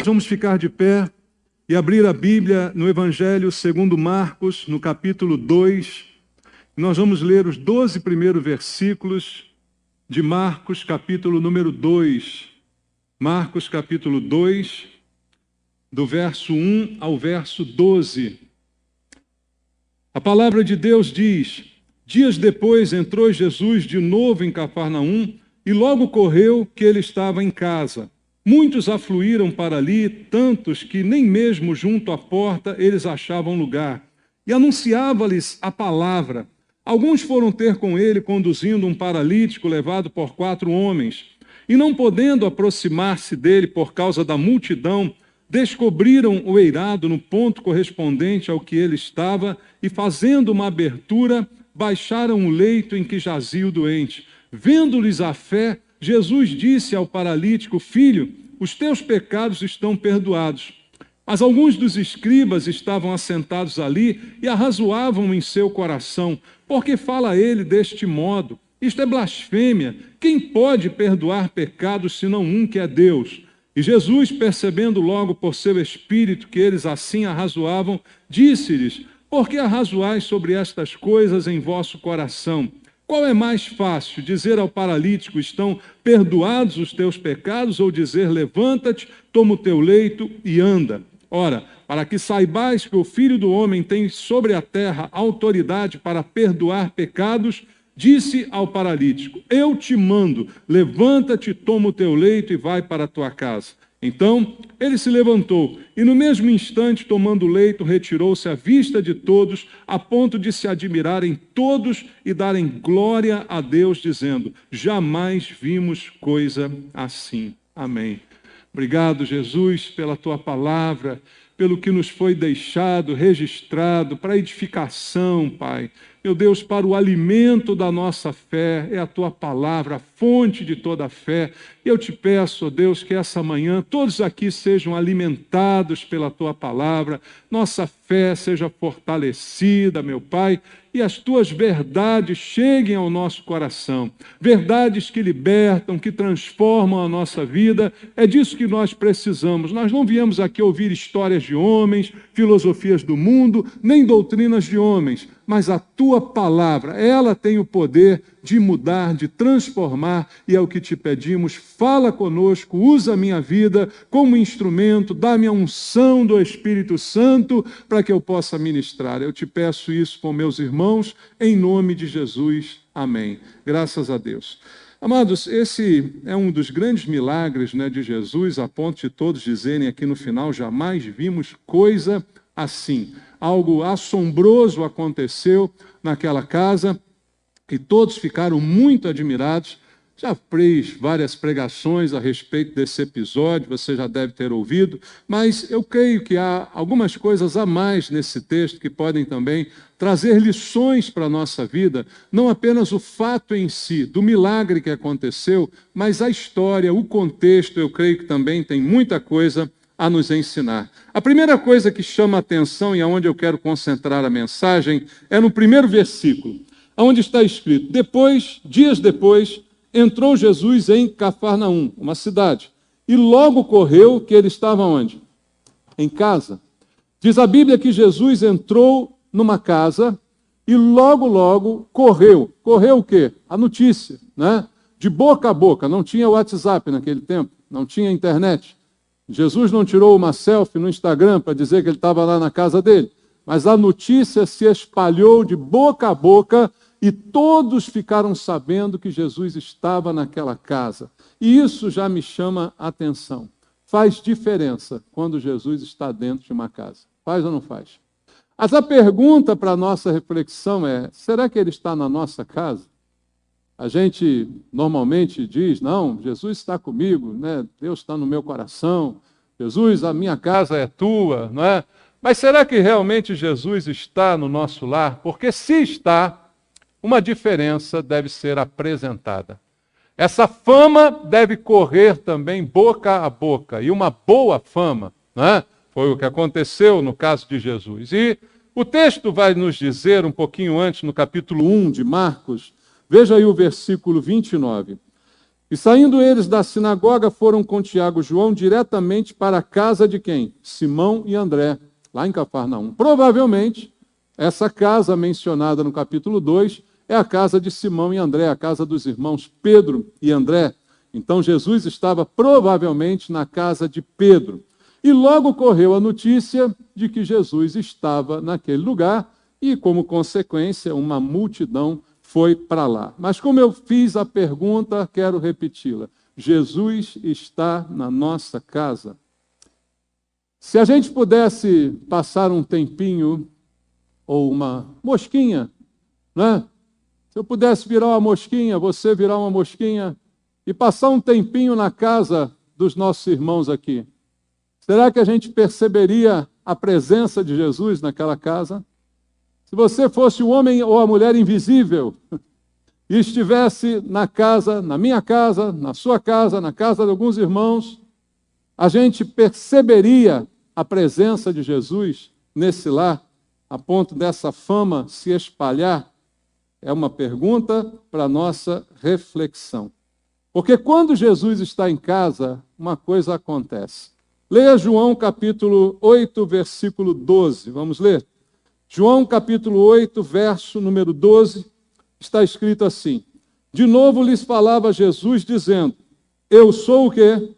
vamos ficar de pé e abrir a Bíblia no Evangelho segundo Marcos, no capítulo 2. Nós vamos ler os 12 primeiros versículos de Marcos, capítulo número 2. Marcos, capítulo 2, do verso 1 ao verso 12. A palavra de Deus diz: dias depois entrou Jesus de novo em Cafarnaum e logo correu que ele estava em casa. Muitos afluíram para ali, tantos que nem mesmo junto à porta eles achavam lugar. E anunciava-lhes a palavra. Alguns foram ter com ele, conduzindo um paralítico levado por 4 homens. E não podendo aproximar-se dele por causa da multidão, descobriram o eirado no ponto correspondente ao que ele estava e, fazendo uma abertura, baixaram o leito em que jazia o doente. Vendo-lhes a fé, Jesus disse ao paralítico: filho, os teus pecados estão perdoados. Mas alguns dos escribas estavam assentados ali e arrazoavam em seu coração: por que fala ele deste modo? Isto é blasfêmia. Quem pode perdoar pecados senão um, que é Deus? E Jesus, percebendo logo por seu espírito que eles assim arrazoavam, disse-lhes: por que arrazoais sobre estas coisas em vosso coração? Qual é mais fácil, dizer ao paralítico: estão perdoados os teus pecados, ou dizer: levanta-te, toma o teu leito e anda? Ora, para que saibais que o Filho do Homem tem sobre a terra autoridade para perdoar pecados, disse ao paralítico: eu te mando, levanta-te, toma o teu leito e vai para a tua casa. Então ele se levantou e no mesmo instante, tomando o leito, retirou-se à vista de todos, a ponto de se admirarem todos e darem glória a Deus, dizendo: jamais vimos coisa assim. Amém. Obrigado, Jesus, pela tua palavra, pelo que nos foi deixado, registrado, para edificação, Pai. Meu Deus, para o alimento da nossa fé, é a tua palavra, a fonte de toda a fé. E eu te peço, ó Deus, que essa manhã todos aqui sejam alimentados pela tua palavra, nossa fé seja fortalecida, meu Pai, e as tuas verdades cheguem ao nosso coração. Verdades que libertam, que transformam a nossa vida. É disso que nós precisamos. Nós não viemos aqui ouvir histórias de homens, filosofias do mundo, nem doutrinas de homens, mas a tua palavra, ela tem o poder de mudar, de transformar, e é o que te pedimos. Fala conosco, usa a minha vida como instrumento, dá-me a unção do Espírito Santo para que eu possa ministrar. Eu te peço isso com meus irmãos, em nome de Jesus. Amém. Graças a Deus. Amados, esse é um dos grandes milagres, de Jesus, a ponto de todos dizerem aqui no final: jamais vimos coisa assim. Algo assombroso aconteceu naquela casa e todos ficaram muito admirados. Já fiz várias pregações a respeito desse episódio, você já deve ter ouvido, mas eu creio que há algumas coisas a mais nesse texto que podem também trazer lições para a nossa vida, não apenas o fato em si, do milagre que aconteceu, mas a história, o contexto, eu creio que também tem muita coisa a nos ensinar. A primeira coisa que chama a atenção e aonde eu quero concentrar a mensagem é no primeiro versículo, onde está escrito: dias depois, entrou Jesus em Cafarnaum, uma cidade, e logo correu que ele estava onde? Em casa. Diz a Bíblia que Jesus entrou numa casa e logo correu. Correu o quê? A notícia, De boca a boca. Não tinha WhatsApp naquele tempo, não tinha internet. Jesus não tirou uma selfie no Instagram para dizer que ele estava lá na casa dele, mas a notícia se espalhou de boca a boca e todos ficaram sabendo que Jesus estava naquela casa. E isso já me chama a atenção. Faz diferença quando Jesus está dentro de uma casa. Faz ou não faz? Mas a pergunta para a nossa reflexão é: será que ele está na nossa casa? A gente normalmente diz: não, Jesus está comigo, Deus está no meu coração, Jesus, a minha casa é tua, não é? Mas será que realmente Jesus está no nosso lar? Porque se está, uma diferença deve ser apresentada. Essa fama deve correr também boca a boca, e uma boa fama, foi o que aconteceu no caso de Jesus. E o texto vai nos dizer, um pouquinho antes, no capítulo 1 de Marcos, veja aí o versículo 29. E saindo eles da sinagoga, foram com Tiago e João diretamente para a casa de quem? Simão e André, lá em Cafarnaum. Provavelmente, essa casa mencionada no capítulo 2 é a casa de Simão e André, a casa dos irmãos Pedro e André. Então Jesus estava provavelmente na casa de Pedro. E logo correu a notícia de que Jesus estava naquele lugar e, como consequência, uma multidão foi para lá. Mas como eu fiz a pergunta, quero repeti-la. Jesus está na nossa casa. Se a gente pudesse passar um tempinho ou uma mosquinha, né? Se eu pudesse virar uma mosquinha, você virar uma mosquinha e passar um tempinho na casa dos nossos irmãos aqui, será que a gente perceberia a presença de Jesus naquela casa? Se você fosse o homem ou a mulher invisível e estivesse na casa, na minha casa, na sua casa, na casa de alguns irmãos, a gente perceberia a presença de Jesus nesse lar, a ponto dessa fama se espalhar? É uma pergunta para a nossa reflexão. Porque quando Jesus está em casa, uma coisa acontece. Leia João capítulo 8, versículo 12. Vamos ler? João capítulo 8, verso número 12, está escrito assim: de novo lhes falava Jesus, dizendo: eu sou o quê?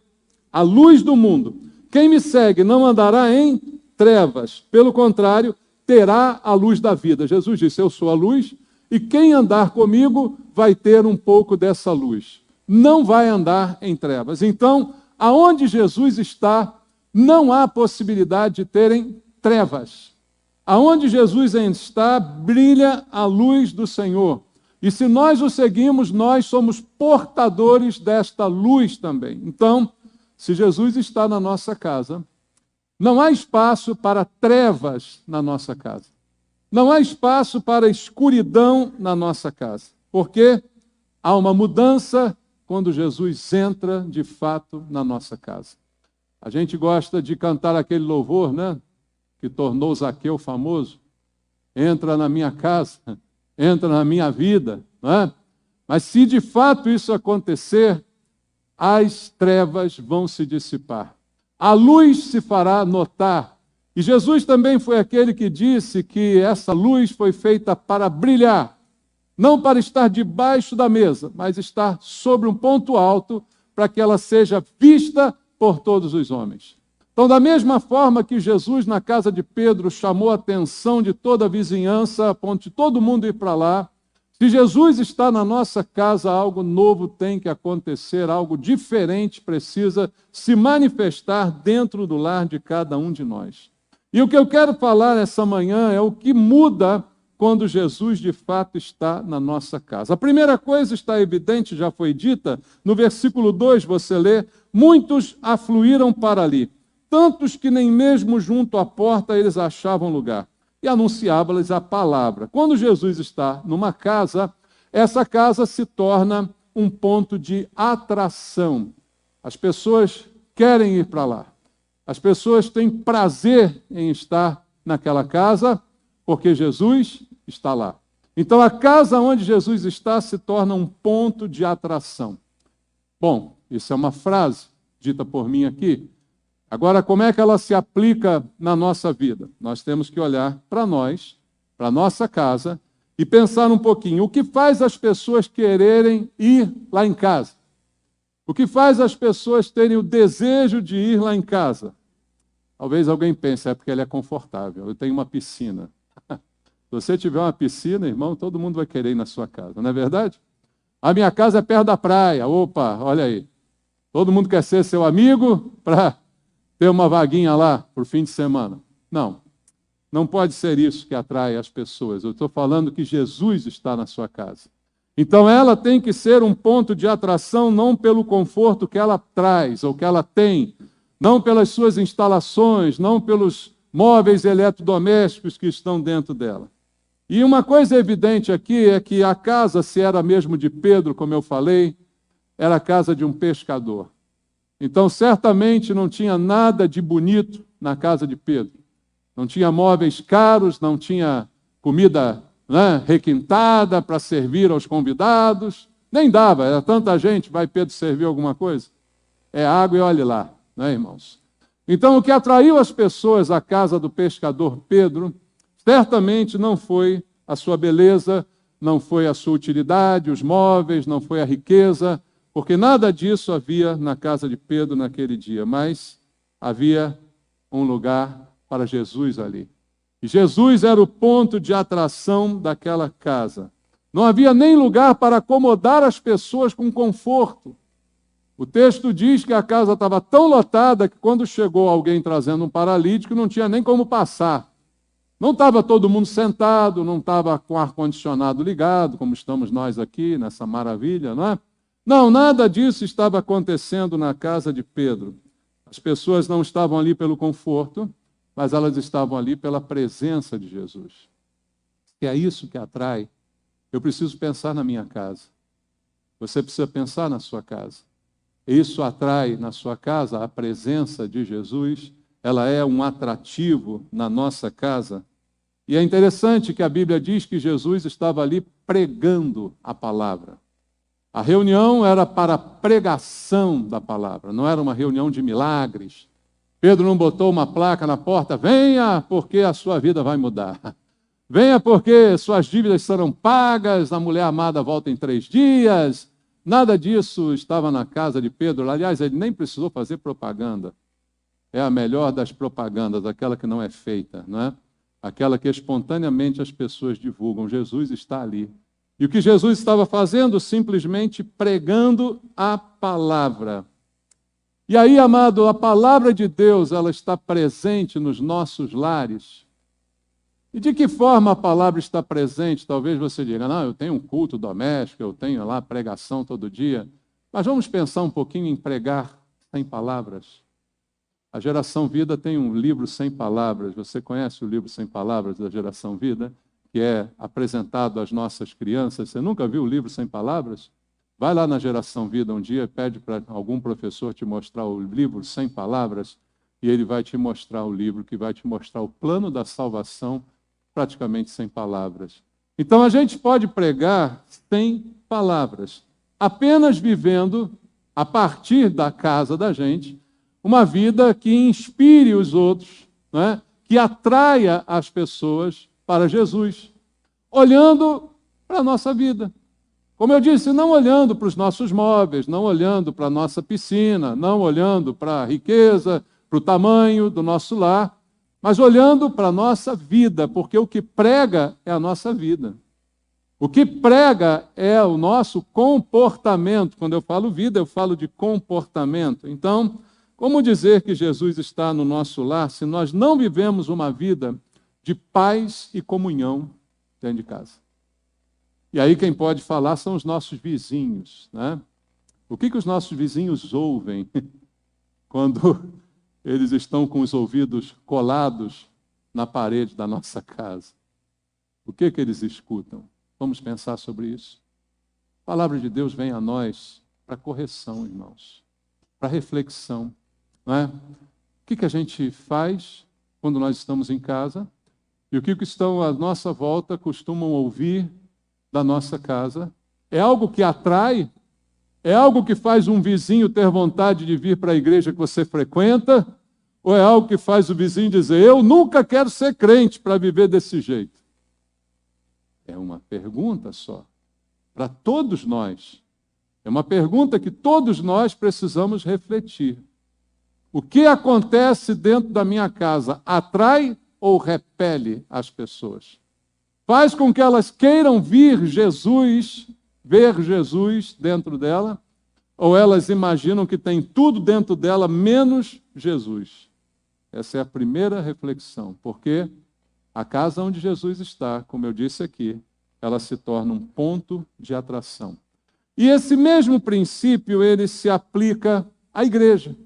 A luz do mundo. Quem me segue não andará em trevas, pelo contrário, terá a luz da vida. Jesus disse: eu sou a luz, e quem andar comigo vai ter um pouco dessa luz. Não vai andar em trevas. Então, aonde Jesus está, não há possibilidade de terem trevas. Aonde Jesus está, brilha a luz do Senhor. E se nós o seguimos, nós somos portadores desta luz também. Então, se Jesus está na nossa casa, não há espaço para trevas na nossa casa. Não há espaço para escuridão na nossa casa. Porque há uma mudança quando Jesus entra de fato na nossa casa. A gente gosta de cantar aquele louvor, né? Que tornou Zaqueu famoso. Entra na minha casa, entra na minha vida, não é? Mas se de fato isso acontecer, as trevas vão se dissipar. A luz se fará notar. E Jesus também foi aquele que disse que essa luz foi feita para brilhar, não para estar debaixo da mesa, mas estar sobre um ponto alto, para que ela seja vista por todos os homens. Então, da mesma forma que Jesus, na casa de Pedro, chamou a atenção de toda a vizinhança, a ponto de todo mundo ir para lá, se Jesus está na nossa casa, algo novo tem que acontecer, algo diferente precisa se manifestar dentro do lar de cada um de nós. E o que eu quero falar essa manhã é o que muda quando Jesus de fato está na nossa casa. A primeira coisa está evidente, já foi dita, no versículo 2 você lê: muitos afluíram para ali, tantos que nem mesmo junto à porta eles achavam lugar, e anunciava-lhes a palavra. Quando Jesus está numa casa, essa casa se torna um ponto de atração. As pessoas querem ir para lá. As pessoas têm prazer em estar naquela casa, porque Jesus está lá. Então, a casa onde Jesus está se torna um ponto de atração. Bom, isso é uma frase dita por mim aqui. Agora, como é que ela se aplica na nossa vida? Nós temos que olhar para nós, para a nossa casa, e pensar um pouquinho. O que faz as pessoas quererem ir lá em casa? O que faz as pessoas terem o desejo de ir lá em casa? Talvez alguém pense, é porque ele é confortável. Eu tenho uma piscina. Se você tiver uma piscina, irmão, todo mundo vai querer ir na sua casa, não é verdade? A minha casa é perto da praia. Opa, olha aí. Todo mundo quer ser seu amigo para ter uma vaguinha lá por fim de semana. Não, não pode ser isso que atrai as pessoas. Eu estou falando que Jesus está na sua casa. Então ela tem que ser um ponto de atração não pelo conforto que ela traz ou que ela tem, não pelas suas instalações, não pelos móveis eletrodomésticos que estão dentro dela. E uma coisa evidente aqui é que a casa, se era mesmo de Pedro, como eu falei, era a casa de um pescador. Então, certamente não tinha nada de bonito na casa de Pedro. Não tinha móveis caros, não tinha comida requintada para servir aos convidados. Nem dava, era tanta gente, vai Pedro servir alguma coisa? É água e olhe lá, né, irmãos? Então, o que atraiu as pessoas à casa do pescador Pedro, certamente não foi a sua beleza, não foi a sua utilidade, os móveis, não foi a riqueza, porque nada disso havia na casa de Pedro naquele dia, mas havia um lugar para Jesus ali. E Jesus era o ponto de atração daquela casa. Não havia nem lugar para acomodar as pessoas com conforto. O texto diz que a casa estava tão lotada que quando chegou alguém trazendo um paralítico, não tinha nem como passar. Não estava todo mundo sentado, não estava com o ar-condicionado ligado, como estamos nós aqui, nessa maravilha, não é? Não, nada disso estava acontecendo na casa de Pedro. As pessoas não estavam ali pelo conforto, mas elas estavam ali pela presença de Jesus. E é isso que atrai. Eu preciso pensar na minha casa. Você precisa pensar na sua casa. Isso atrai na sua casa a presença de Jesus. Ela é um atrativo na nossa casa. E é interessante que a Bíblia diz que Jesus estava ali pregando a palavra. A reunião era para a pregação da palavra, não era uma reunião de milagres. Pedro não botou uma placa na porta, venha porque a sua vida vai mudar. Venha porque suas dívidas serão pagas, a mulher amada volta em 3 dias. Nada disso estava na casa de Pedro. Aliás, ele nem precisou fazer propaganda. É a melhor das propagandas, aquela que não é feita, não é? Aquela que espontaneamente as pessoas divulgam. Jesus está ali. E o que Jesus estava fazendo? Simplesmente pregando a palavra. E aí, amado, a palavra de Deus, ela está presente nos nossos lares. E de que forma a palavra está presente? Talvez você diga, não, eu tenho um culto doméstico, eu tenho lá pregação todo dia. Mas vamos pensar um pouquinho em pregar sem palavras. A Geração Vida tem um livro sem palavras. Você conhece o livro sem palavras da Geração Vida? Que é apresentado às nossas crianças. Você nunca viu o livro sem palavras? Vai lá na Geração Vida um dia, pede para algum professor te mostrar o livro sem palavras, e ele vai te mostrar o livro que vai te mostrar o plano da salvação praticamente sem palavras. Então a gente pode pregar sem palavras, apenas vivendo, a partir da casa da gente, uma vida que inspire os outros, não é? Que atraia as pessoas para Jesus, olhando para a nossa vida. Como eu disse, não olhando para os nossos móveis, não olhando para a nossa piscina, não olhando para a riqueza, para o tamanho do nosso lar, mas olhando para a nossa vida, porque o que prega é a nossa vida. O que prega é o nosso comportamento. Quando eu falo vida, eu falo de comportamento. Então, como dizer que Jesus está no nosso lar se nós não vivemos uma vida de paz e comunhão dentro de casa? E aí quem pode falar são os nossos vizinhos, né? O que os nossos vizinhos ouvem quando eles estão com os ouvidos colados na parede da nossa casa? O que eles escutam? Vamos pensar sobre isso. A palavra de Deus vem a nós para correção, irmãos, para reflexão, não é? O que a gente faz quando nós estamos em casa e o que estão à nossa volta costumam ouvir da nossa casa? É algo que atrai? É algo que faz um vizinho ter vontade de vir para a igreja que você frequenta? Ou é algo que faz o vizinho dizer, eu nunca quero ser crente para viver desse jeito? É uma pergunta só, para todos nós. É uma pergunta que todos nós precisamos refletir. O que acontece dentro da minha casa atrai ou repele as pessoas? Faz com que elas queiram ver Jesus dentro dela, ou elas imaginam que tem tudo dentro dela menos Jesus? Essa é a primeira reflexão, porque a casa onde Jesus está, como eu disse aqui, ela se torna um ponto de atração. E esse mesmo princípio, ele se aplica à igreja.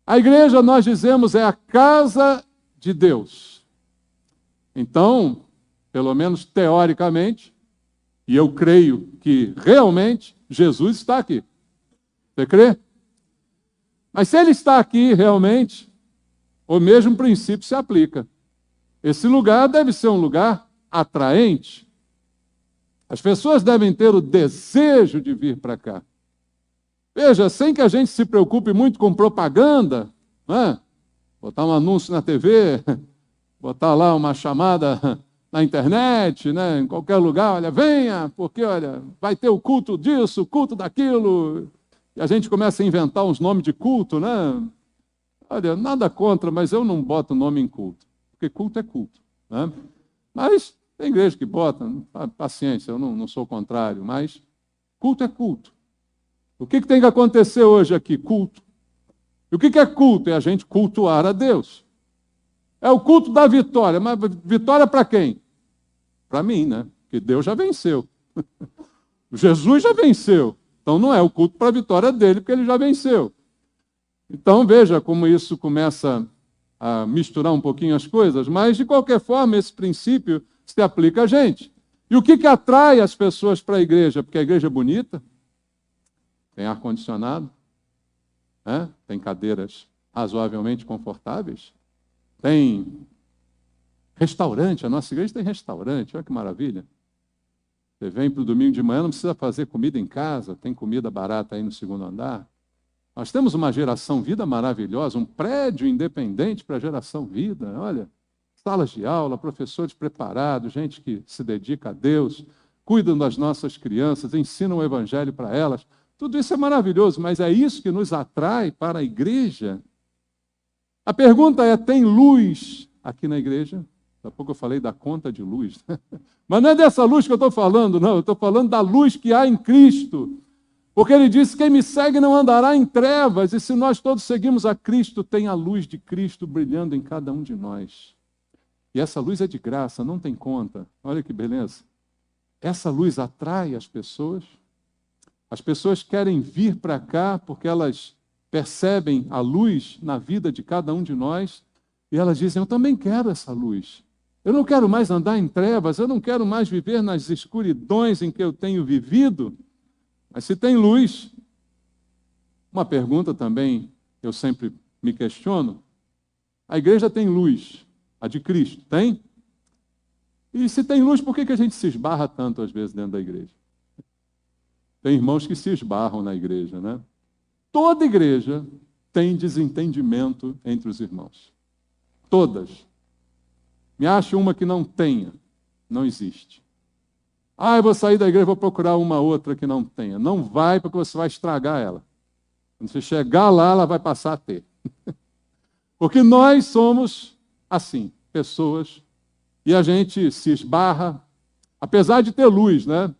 A igreja, nós dizemos, é a casa de Deus. Então, pelo menos teoricamente, e eu creio que realmente Jesus está aqui. Você crê? Mas se ele está aqui realmente, o mesmo princípio se aplica. Esse lugar deve ser um lugar atraente. As pessoas devem ter o desejo de vir para cá. Veja, sem que a gente se preocupe muito com propaganda, né? Botar um anúncio na TV, botar lá uma chamada na internet, né? Em qualquer lugar, olha, venha, porque olha, vai ter o culto disso, o culto daquilo. E a gente começa a inventar uns nomes de culto, né? Olha, nada contra, mas eu não boto nome em culto, porque culto é culto, né? Mas tem igreja que bota, paciência, eu não sou contrário, mas culto é culto. O que tem que acontecer hoje aqui? Culto. E o que é culto? É a gente cultuar a Deus. É o culto da vitória. Mas vitória para quem? Para mim, né? Porque Deus já venceu. Jesus já venceu. Então não é o culto para a vitória dele, porque ele já venceu. Então veja como isso começa a misturar um pouquinho as coisas, mas de qualquer forma esse princípio se aplica a gente. E o que atrai as pessoas para a igreja? Porque a igreja é bonita, tem ar-condicionado, né? Tem cadeiras razoavelmente confortáveis, tem restaurante, a nossa igreja tem restaurante, olha que maravilha. Você vem para o domingo de manhã, não precisa fazer comida em casa, tem comida barata aí no segundo andar. Nós temos uma geração vida maravilhosa, um prédio independente para a geração vida, olha, salas de aula, professores preparados, gente que se dedica a Deus, cuidam das nossas crianças, ensinam o evangelho para elas. Tudo isso é maravilhoso, mas é isso que nos atrai para a igreja. A pergunta é, tem luz aqui na igreja? Daqui a pouco eu falei da conta de luz. Mas não é dessa luz que eu estou falando, não. Eu estou falando da luz que há em Cristo. Porque ele disse, quem me segue não andará em trevas. E se nós todos seguimos a Cristo, tem a luz de Cristo brilhando em cada um de nós. E essa luz é de graça, não tem conta. Olha que beleza. Essa luz atrai as pessoas. As pessoas querem vir para cá porque elas percebem a luz na vida de cada um de nós e elas dizem, eu também quero essa luz. Eu não quero mais andar em trevas, eu não quero mais viver nas escuridões em que eu tenho vivido. Mas se tem luz, uma pergunta também eu sempre me questiono, a igreja tem luz, a de Cristo, tem? E se tem luz, por que a gente se esbarra tanto às vezes dentro da igreja? Tem irmãos que se esbarram na igreja, né? Toda igreja tem desentendimento entre os irmãos. Todas. Me ache uma que não tenha. Não existe. Eu vou sair da igreja e vou procurar uma outra que não tenha. Não vai, porque você vai estragar ela. Quando você chegar lá, ela vai passar a ter. Porque nós somos assim, pessoas, e a gente se esbarra, apesar de ter luz, né?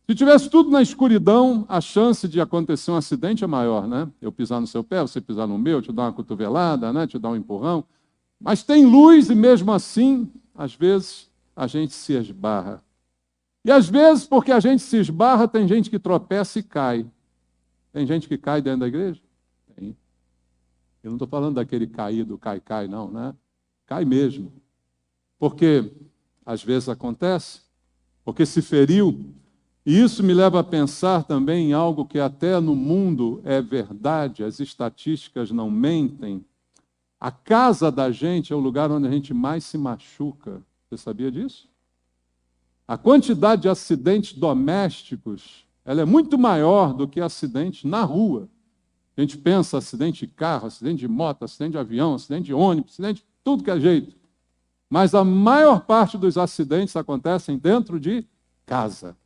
Se tivesse tudo na escuridão, a chance de acontecer um acidente é maior, né? Eu pisar no seu pé, você pisar no meu, te dar uma cotovelada, né? Te dar um empurrão. Mas tem luz e mesmo assim, às vezes, a gente se esbarra. E às vezes, porque a gente se esbarra, tem gente que tropeça e cai. Tem gente que cai dentro da igreja? Tem. Eu não estou falando daquele caído, cai, não, né? Cai mesmo. Porque às vezes acontece, porque se feriu. E isso me leva a pensar também em algo que até no mundo é verdade, as estatísticas não mentem. A casa da gente é o lugar onde a gente mais se machuca. Você sabia disso? A quantidade de acidentes domésticos, ela é muito maior do que acidentes na rua. A gente pensa acidente de carro, acidente de moto, acidente de avião, acidente de ônibus, acidente de tudo que é jeito. Mas a maior parte dos acidentes acontecem dentro de casa.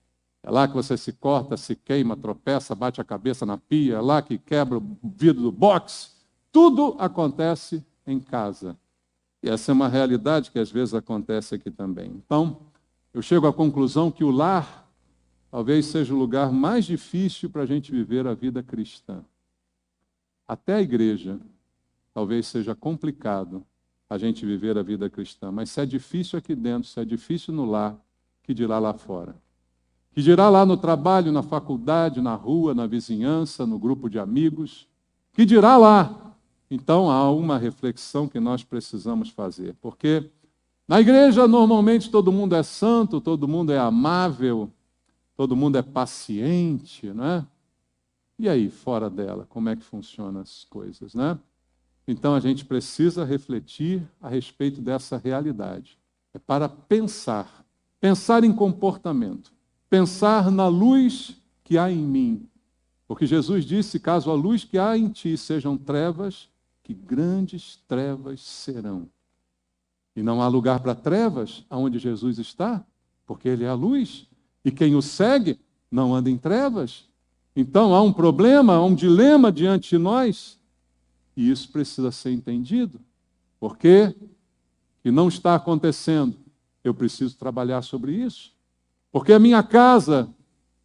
É lá que você se corta, se queima, tropeça, bate a cabeça na pia, é lá que quebra o vidro do box. Tudo acontece em casa. E essa é uma realidade que às vezes acontece aqui também. Então, eu chego à conclusão que o lar talvez seja o lugar mais difícil para a gente viver a vida cristã. Até a igreja talvez seja complicado a gente viver a vida cristã. Mas se é difícil aqui dentro, se é difícil no lar, que dirá lá fora? Que dirá lá no trabalho, na faculdade, na rua, na vizinhança, no grupo de amigos? Que dirá lá? Então há uma reflexão que nós precisamos fazer. Porque na igreja normalmente todo mundo é santo, todo mundo é amável, todo mundo é paciente, não é? E aí, fora dela, como é que funcionam as coisas, né? Então a gente precisa refletir a respeito dessa realidade. É para pensar em comportamento. pensar na luz que há em mim. Porque Jesus disse, caso a luz que há em ti sejam trevas, que grandes trevas serão. E não há lugar para trevas aonde Jesus está, porque ele é a luz. E quem o segue não anda em trevas. Então há um problema, há um dilema diante de nós. E isso precisa ser entendido. Por quê? Que não está acontecendo. Eu preciso trabalhar sobre isso. Porque a minha casa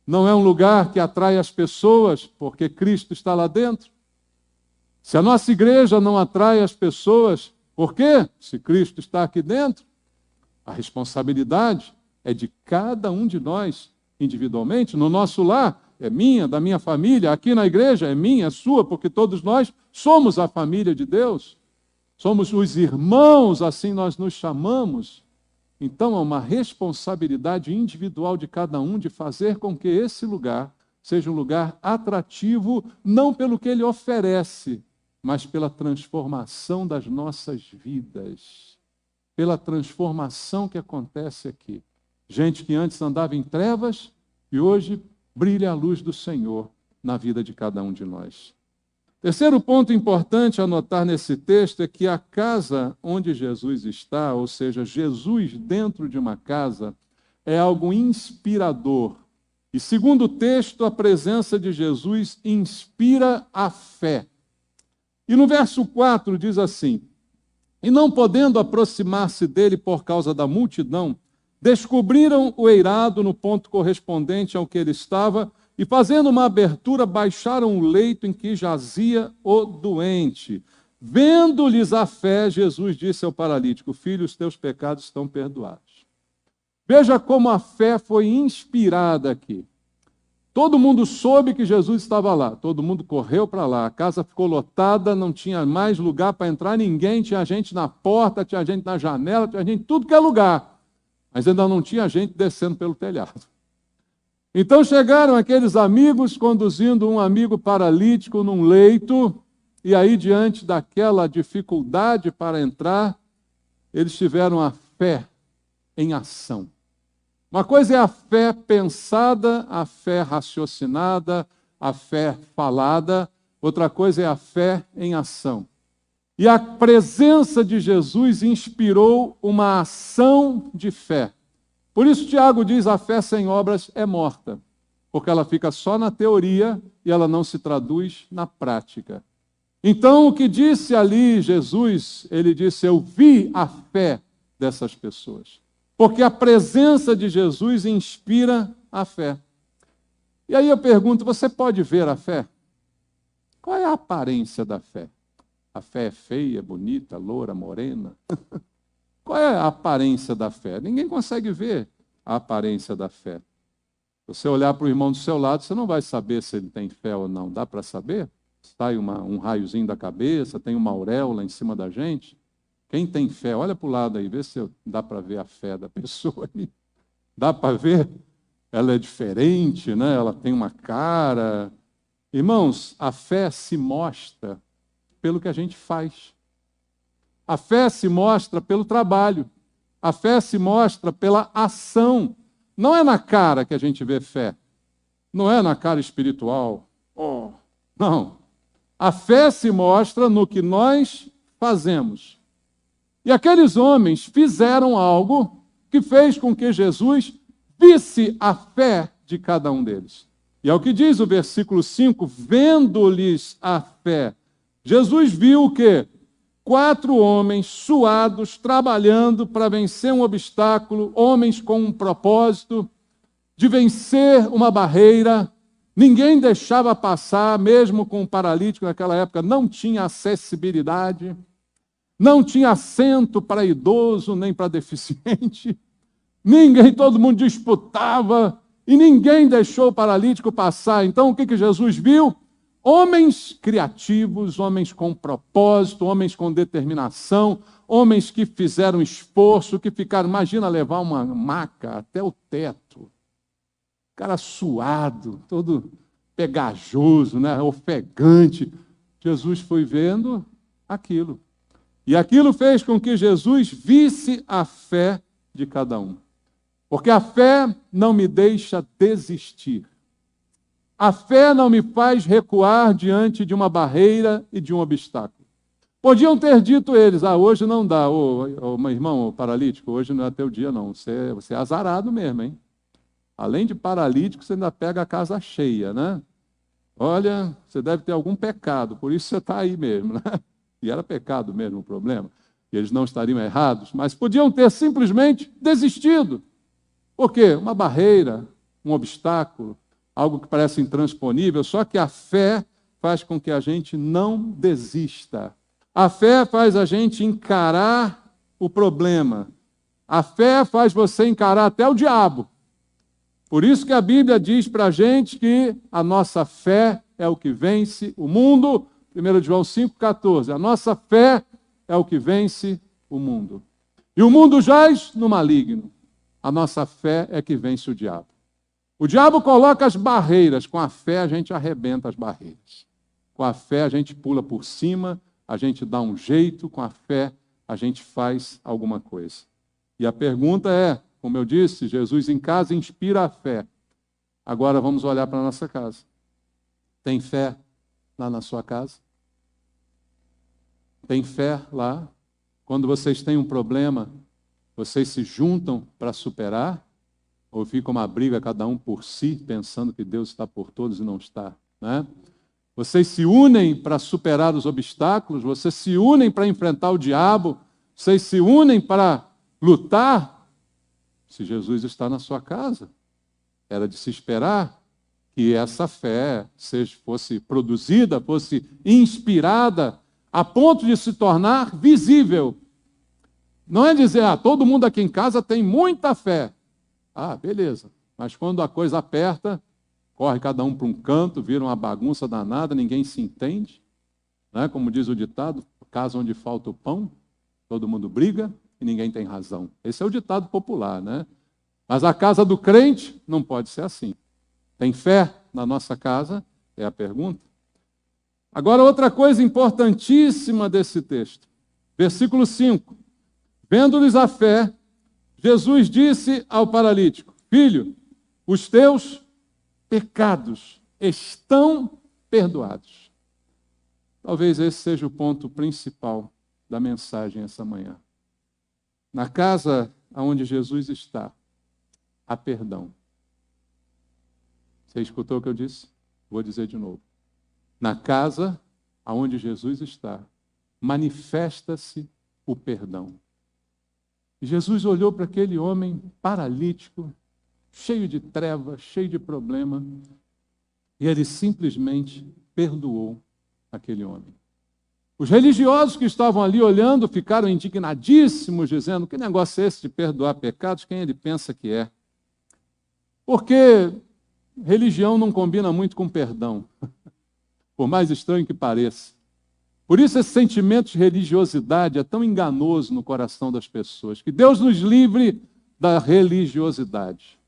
não é um lugar que atrai as pessoas, porque Cristo está lá dentro. Se a nossa igreja não atrai as pessoas, por quê? Se Cristo está aqui dentro, a responsabilidade é de cada um de nós, individualmente. No nosso lar, é minha, da minha família. Aqui na igreja, é minha, é sua, porque todos nós somos a família de Deus. Somos os irmãos, assim nós nos chamamos. Então, há uma responsabilidade individual de cada um de fazer com que esse lugar seja um lugar atrativo, não pelo que ele oferece, mas pela transformação das nossas vidas, pela transformação que acontece aqui. Gente que antes andava em trevas e hoje brilha a luz do Senhor na vida de cada um de nós. Terceiro ponto importante a notar nesse texto é que a casa onde Jesus está, ou seja, Jesus dentro de uma casa, é algo inspirador. E segundo o texto, a presença de Jesus inspira a fé. E no verso 4 diz assim: e não podendo aproximar-se dele por causa da multidão, descobriram o eirado no ponto correspondente ao que ele estava, e fazendo uma abertura, baixaram o leito em que jazia o doente. Vendo-lhes a fé, Jesus disse ao paralítico: filho, os teus pecados estão perdoados. Veja como a fé foi inspirada aqui. Todo mundo soube que Jesus estava lá, todo mundo correu para lá, a casa ficou lotada, não tinha mais lugar para entrar ninguém, tinha gente na porta, tinha gente na janela, tinha gente em tudo que é lugar, mas ainda não tinha gente descendo pelo telhado. Então chegaram aqueles amigos conduzindo um amigo paralítico num leito, e aí diante daquela dificuldade para entrar, eles tiveram a fé em ação. Uma coisa é a fé pensada, a fé raciocinada, a fé falada, outra coisa é a fé em ação. E a presença de Jesus inspirou uma ação de fé. Por isso Tiago diz: a fé sem obras é morta, porque ela fica só na teoria e ela não se traduz na prática. Então o que disse ali Jesus, ele disse: eu vi a fé dessas pessoas. Porque a presença de Jesus inspira a fé. E aí eu pergunto: você pode ver a fé? Qual é a aparência da fé? A fé é feia, bonita, loura, morena? Qual é a aparência da fé? Ninguém consegue ver a aparência da fé. Se você olhar para o irmão do seu lado, você não vai saber se ele tem fé ou não. Dá para saber? Sai um raiozinho da cabeça, tem uma auréola em cima da gente. Quem tem fé, olha para o lado aí, vê se dá para ver a fé da pessoa aí. Dá para ver? Ela é diferente, né? Ela tem uma cara. Irmãos, a fé se mostra pelo que a gente faz. A fé se mostra pelo trabalho. A fé se mostra pela ação. Não é na cara que a gente vê fé. Não é na cara espiritual. Oh, não. A fé se mostra no que nós fazemos. E aqueles homens fizeram algo que fez com que Jesus visse a fé de cada um deles. E é o que diz o versículo 5, vendo-lhes a fé. Jesus viu o quê? 4 homens suados, trabalhando para vencer um obstáculo, homens com um propósito de vencer uma barreira. Ninguém deixava passar, mesmo com um paralítico naquela época, não tinha acessibilidade. Não tinha assento para idoso, nem para deficiente. Todo mundo disputava e ninguém deixou o paralítico passar. Então, o que Jesus viu? Homens criativos, homens com propósito, homens com determinação, homens que fizeram esforço, que ficaram, imagina levar uma maca até o teto. Cara suado, todo pegajoso, né? Ofegante. Jesus foi vendo aquilo. E aquilo fez com que Jesus visse a fé de cada um. Porque a fé não me deixa desistir. A fé não me faz recuar diante de uma barreira e de um obstáculo. Podiam ter dito eles, hoje não dá, meu irmão, paralítico, hoje não é teu dia não, você é azarado mesmo, hein? Além de paralítico, você ainda pega a casa cheia, né? Olha, você deve ter algum pecado, por isso você está aí mesmo, né? E era pecado mesmo o problema, e eles não estariam errados, mas podiam ter simplesmente desistido. Por quê? Uma barreira, um obstáculo, algo que parece intransponível, só que a fé faz com que a gente não desista. A fé faz a gente encarar o problema. A fé faz você encarar até o diabo. Por isso que a Bíblia diz para a gente que a nossa fé é o que vence o mundo. 1 João 5,14. A nossa fé é o que vence o mundo. E o mundo jaz no maligno. A nossa fé é que vence o diabo. O diabo coloca as barreiras, com a fé a gente arrebenta as barreiras. Com a fé a gente pula por cima, a gente dá um jeito, com a fé a gente faz alguma coisa. E a pergunta é, como eu disse, Jesus em casa inspira a fé. Agora vamos olhar para a nossa casa. Tem fé lá na sua casa? Tem fé lá? Quando vocês têm um problema, vocês se juntam para superar? Ou fica uma briga, cada um por si, pensando que Deus está por todos e não está, né? Vocês se unem para superar os obstáculos, vocês se unem para enfrentar o diabo, vocês se unem para lutar. Se Jesus está na sua casa, era de se esperar que essa fé fosse produzida, fosse inspirada, a ponto de se tornar visível. Não é dizer, todo mundo aqui em casa tem muita fé. Beleza. Mas quando a coisa aperta, corre cada um para um canto, vira uma bagunça danada, ninguém se entende. Né? Como diz o ditado, casa onde falta o pão, todo mundo briga e ninguém tem razão. Esse é o ditado popular, né? Mas a casa do crente não pode ser assim. Tem fé na nossa casa? É a pergunta. Agora, outra coisa importantíssima desse texto. Versículo 5. Vendo-lhes a fé, Jesus disse ao paralítico: Filho, os teus pecados estão perdoados. Talvez esse seja o ponto principal da mensagem essa manhã. Na casa onde Jesus está, há perdão. Você escutou o que eu disse? Vou dizer de novo. Na casa onde Jesus está, manifesta-se o perdão. Jesus olhou para aquele homem paralítico, cheio de trevas, cheio de problema, e ele simplesmente perdoou aquele homem. Os religiosos que estavam ali olhando ficaram indignadíssimos, dizendo: que negócio é esse de perdoar pecados? Quem ele pensa que é? Porque religião não combina muito com perdão, por mais estranho que pareça. Por isso esse sentimento de religiosidade é tão enganoso no coração das pessoas. Que Deus nos livre da religiosidade.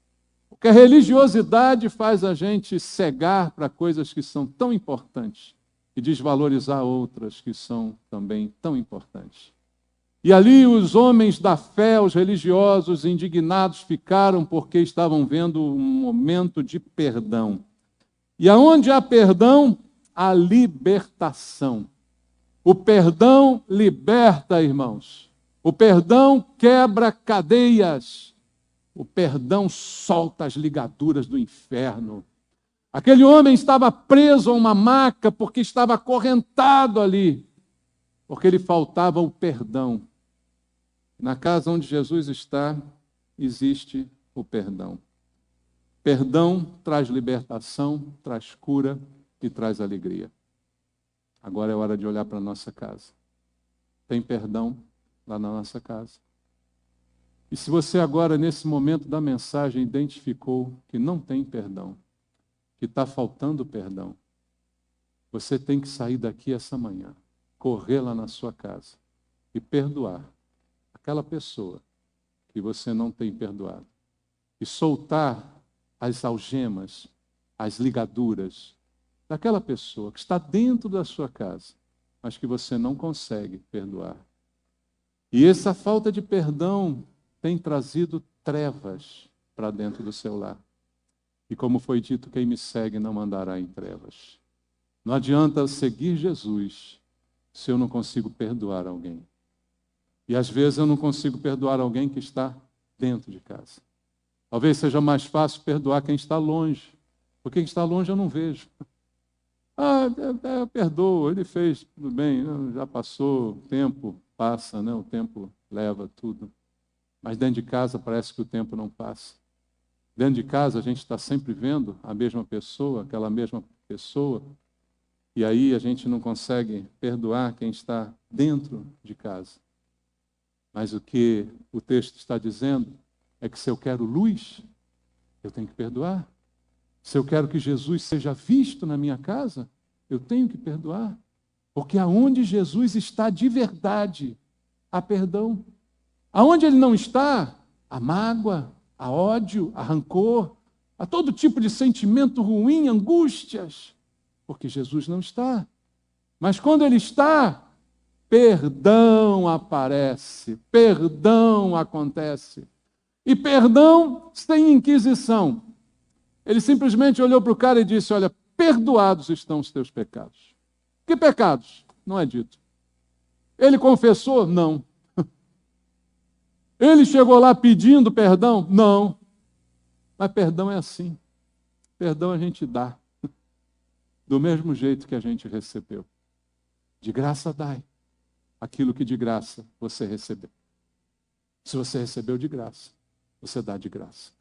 Porque a religiosidade faz a gente cegar para coisas que são tão importantes e desvalorizar outras que são também tão importantes. E ali os homens da fé, os religiosos indignados ficaram porque estavam vendo um momento de perdão. E aonde há perdão, há libertação. O perdão liberta, irmãos. O perdão quebra cadeias. O perdão solta as ligaduras do inferno. Aquele homem estava preso a uma maca porque estava acorrentado ali, porque lhe faltava o perdão. Na casa onde Jesus está, existe o perdão. Perdão traz libertação, traz cura e traz alegria. Agora é hora de olhar para a nossa casa. Tem perdão lá na nossa casa? E se você agora, nesse momento da mensagem, identificou que não tem perdão, que está faltando perdão, você tem que sair daqui essa manhã, correr lá na sua casa e perdoar aquela pessoa que você não tem perdoado. E soltar as algemas, as ligaduras daquela pessoa que está dentro da sua casa, mas que você não consegue perdoar. E essa falta de perdão tem trazido trevas para dentro do seu lar. E como foi dito, quem me segue não andará em trevas. Não adianta seguir Jesus se eu não consigo perdoar alguém. E às vezes eu não consigo perdoar alguém que está dentro de casa. Talvez seja mais fácil perdoar quem está longe, porque quem está longe eu não vejo. Eu perdoo, ele fez, tudo bem, já passou, o tempo passa, né? O tempo leva tudo. Mas dentro de casa parece que o tempo não passa. Dentro de casa a gente está sempre vendo a mesma pessoa, aquela mesma pessoa, e aí a gente não consegue perdoar quem está dentro de casa. Mas o que o texto está dizendo é que se eu quero luz, eu tenho que perdoar. Se eu quero que Jesus seja visto na minha casa, eu tenho que perdoar. Porque aonde Jesus está de verdade, há perdão. Aonde ele não está, há mágoa, há ódio, há rancor, há todo tipo de sentimento ruim, angústias. Porque Jesus não está. Mas quando ele está, perdão aparece, perdão acontece. E perdão sem inquisição. Ele simplesmente olhou para o cara e disse, olha, perdoados estão os teus pecados. Que pecados? Não é dito. Ele confessou? Não. Ele chegou lá pedindo perdão? Não. Mas perdão é assim. Perdão a gente dá. Do mesmo jeito que a gente recebeu. De graça dai aquilo que de graça você recebeu. Se você recebeu de graça, você dá de graça.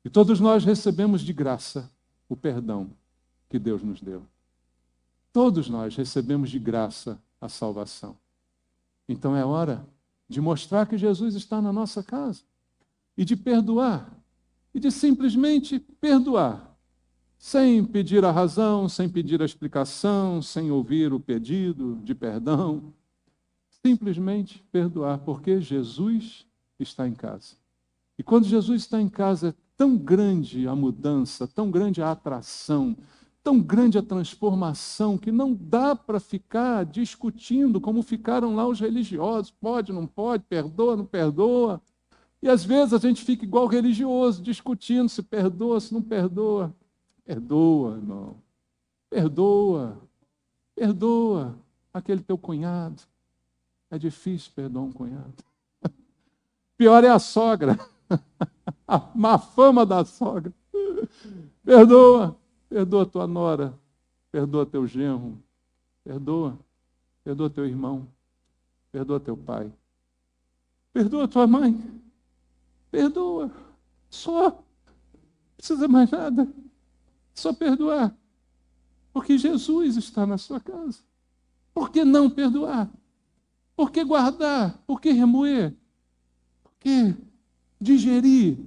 E todos nós recebemos de graça o perdão que Deus nos deu. Todos nós recebemos de graça a salvação. Então é hora de mostrar que Jesus está na nossa casa e de perdoar, e de simplesmente perdoar, sem pedir a razão, sem pedir a explicação, sem ouvir o pedido de perdão. Simplesmente perdoar, porque Jesus está em casa. E quando Jesus está em casa, é tão grande a mudança, tão grande a atração, tão grande a transformação, que não dá para ficar discutindo como ficaram lá os religiosos. Pode, não pode, perdoa, não perdoa. E às vezes a gente fica igual religioso, discutindo se perdoa, se não perdoa. Perdoa, irmão. Perdoa. Perdoa aquele teu cunhado. É difícil perdoar um cunhado. Pior é a sogra. A má fama da sogra. Perdoa. Perdoa tua nora. Perdoa teu genro. Perdoa. Perdoa teu irmão. Perdoa teu pai. Perdoa tua mãe. Perdoa. Só. Não precisa mais nada. Só perdoar. Porque Jesus está na sua casa. Por que não perdoar? Por que guardar? Por que remoer? Por que digerir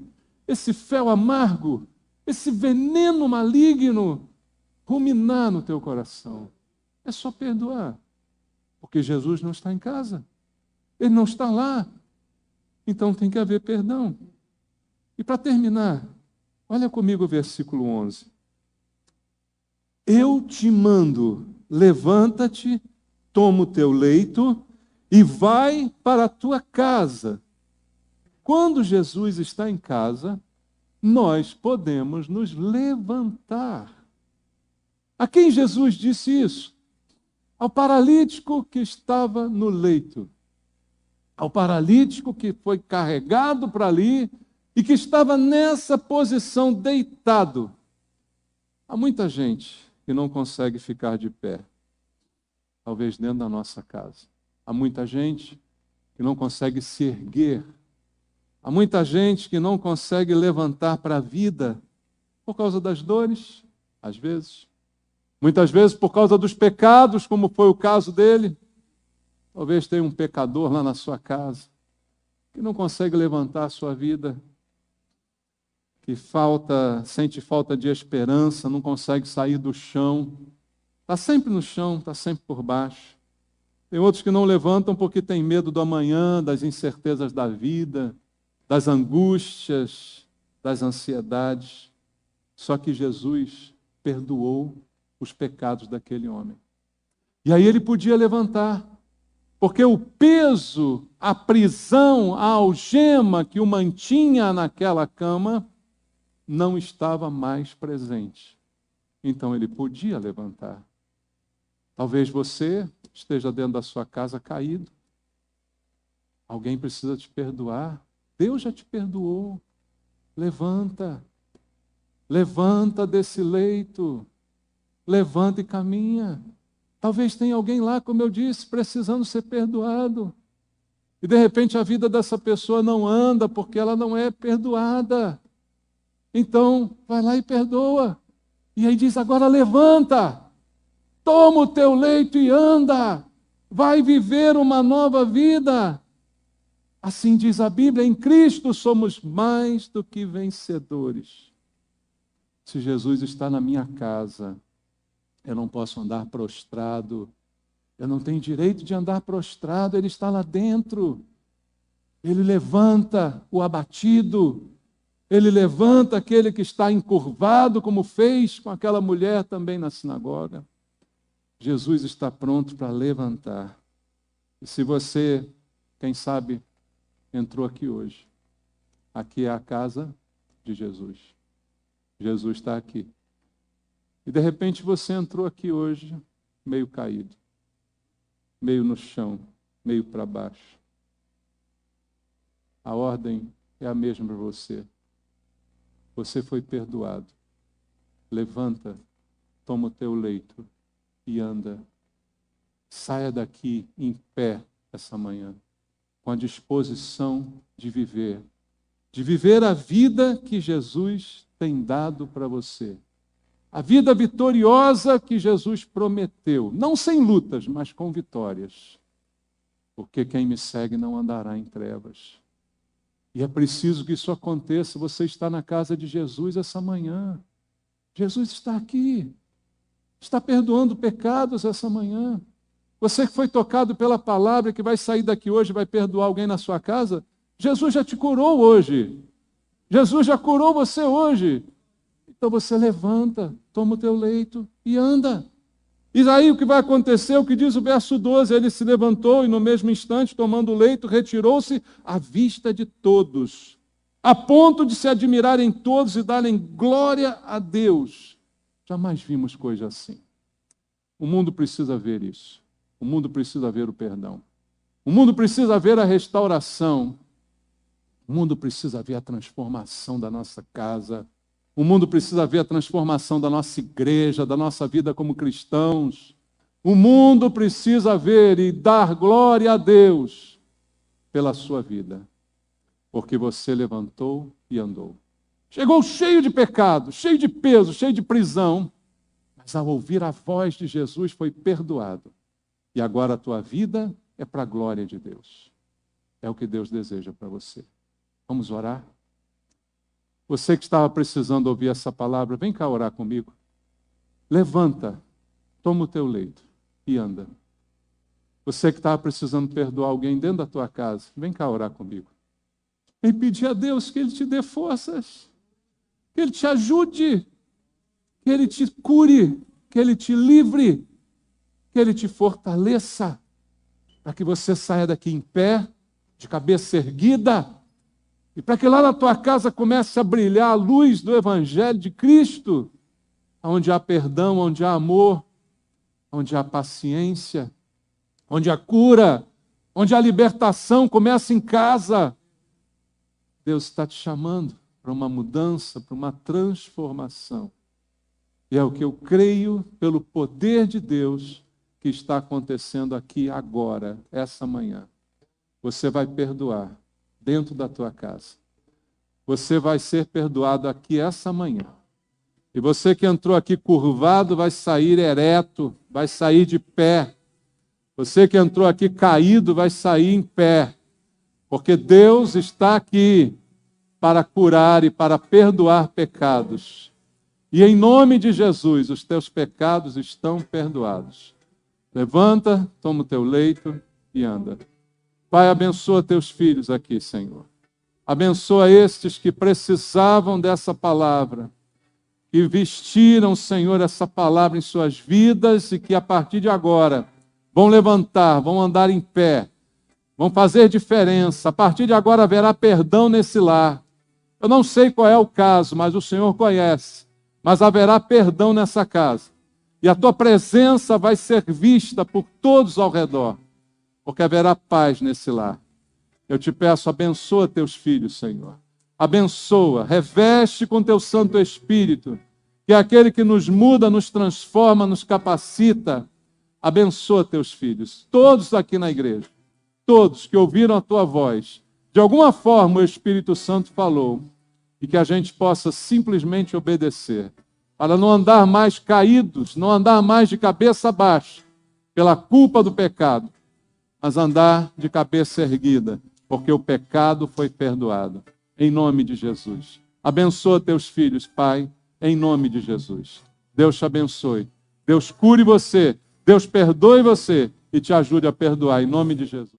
esse fel amargo, esse veneno maligno, ruminar no teu coração? É só perdoar. Porque Jesus não está em casa. Ele não está lá. Então tem que haver perdão. E para terminar, olha comigo o versículo 11. Eu te mando, levanta-te, toma o teu leito e vai para a tua casa. Quando Jesus está em casa, nós podemos nos levantar. A quem Jesus disse isso? Ao paralítico que estava no leito. Ao paralítico que foi carregado para ali e que estava nessa posição deitado. Há muita gente que não consegue ficar de pé, talvez dentro da nossa casa. Há muita gente que não consegue se erguer. Há muita gente que não consegue levantar para a vida por causa das dores, às vezes. Muitas vezes por causa dos pecados, como foi o caso dele. Talvez tenha um pecador lá na sua casa que não consegue levantar a sua vida, que sente falta de esperança, não consegue sair do chão. Está sempre no chão, está sempre por baixo. Tem outros que não levantam porque têm medo do amanhã, das incertezas da vida, das angústias, das ansiedades. Só que Jesus perdoou os pecados daquele homem. E aí ele podia levantar. Porque o peso, a prisão, a algema que o mantinha naquela cama não estava mais presente. Então ele podia levantar. Talvez você esteja dentro da sua casa caído. Alguém precisa te perdoar. Deus já te perdoou. Levanta. Levanta desse leito. Levanta e caminha. Talvez tenha alguém lá, como eu disse, precisando ser perdoado. E de repente a vida dessa pessoa não anda porque ela não é perdoada. Então, vai lá e perdoa. E aí diz, agora levanta. Toma o teu leito e anda. Vai viver uma nova vida. Assim diz a Bíblia, em Cristo somos mais do que vencedores. Se Jesus está na minha casa, eu não posso andar prostrado. Eu não tenho direito de andar prostrado, Ele está lá dentro. Ele levanta o abatido. Ele levanta aquele que está encurvado, como fez com aquela mulher também na sinagoga. Jesus está pronto para levantar. E se você, quem sabe, entrou aqui hoje, aqui é a casa de Jesus. Jesus está aqui. E de repente você entrou aqui hoje, meio caído, meio no chão, meio para baixo. A ordem é a mesma para você. Você foi perdoado. Levanta, toma o teu leito e anda. Saia daqui em pé essa manhã, com a disposição de viver a vida que Jesus tem dado para você. A vida vitoriosa que Jesus prometeu, não sem lutas, mas com vitórias. Porque quem me segue não andará em trevas. E é preciso que isso aconteça. Você está na casa de Jesus essa manhã. Jesus está aqui. Está perdoando pecados essa manhã. Você que foi tocado pela palavra, que vai sair daqui hoje e vai perdoar alguém na sua casa, Jesus já te curou hoje. Jesus já curou você hoje. Então você levanta, toma o teu leito e anda. E aí o que vai acontecer, o que diz o verso 12, ele se levantou e no mesmo instante, tomando o leito, retirou-se à vista de todos, a ponto de se admirarem todos e darem glória a Deus. Jamais vimos coisa assim. O mundo precisa ver isso. O mundo precisa ver o perdão. O mundo precisa ver a restauração. O mundo precisa ver a transformação da nossa casa. O mundo precisa ver a transformação da nossa igreja, da nossa vida como cristãos. O mundo precisa ver e dar glória a Deus pela sua vida, porque você levantou e andou. Chegou cheio de pecado, cheio de peso, cheio de prisão, mas ao ouvir a voz de Jesus foi perdoado. E agora a tua vida é para a glória de Deus. É o que Deus deseja para você. Vamos orar? Você que estava precisando ouvir essa palavra, vem cá orar comigo. Levanta, toma o teu leito e anda. Você que estava precisando perdoar alguém dentro da tua casa, vem cá orar comigo. Vem pedir a Deus que Ele te dê forças, que Ele te ajude, que Ele te cure, que Ele te livre, que Ele te fortaleça, para que você saia daqui em pé, de cabeça erguida, e para que lá na tua casa comece a brilhar a luz do Evangelho de Cristo, onde há perdão, onde há amor, onde há paciência, onde há cura, onde há libertação, começa em casa. Deus está te chamando para uma mudança, para uma transformação. E é o que eu creio pelo poder de Deus que está acontecendo aqui agora, essa manhã. Você vai perdoar dentro da tua casa. Você vai ser perdoado aqui essa manhã. E você que entrou aqui curvado vai sair ereto, vai sair de pé. Você que entrou aqui caído vai sair em pé. Porque Deus está aqui para curar e para perdoar pecados. E em nome de Jesus, os teus pecados estão perdoados. Levanta, toma o teu leito e anda. Pai, abençoa teus filhos aqui, Senhor. Abençoa estes que precisavam dessa palavra, que vestiram, Senhor, essa palavra em suas vidas e que a partir de agora vão levantar, vão andar em pé, vão fazer diferença. A partir de agora haverá perdão nesse lar. Eu não sei qual é o caso, mas o Senhor conhece. Mas haverá perdão nessa casa. E a tua presença vai ser vista por todos ao redor, porque haverá paz nesse lar. Eu te peço, abençoa teus filhos, Senhor. Abençoa, reveste com teu Santo Espírito, que é aquele que nos muda, nos transforma, nos capacita. Abençoa teus filhos, todos aqui na igreja, todos que ouviram a tua voz. De alguma forma o Espírito Santo falou, e que a gente possa simplesmente obedecer, para não andar mais caídos, não andar mais de cabeça baixa, pela culpa do pecado, mas andar de cabeça erguida, porque o pecado foi perdoado. Em nome de Jesus. Abençoa teus filhos, Pai, em nome de Jesus. Deus te abençoe. Deus cure você. Deus perdoe você e te ajude a perdoar, em nome de Jesus.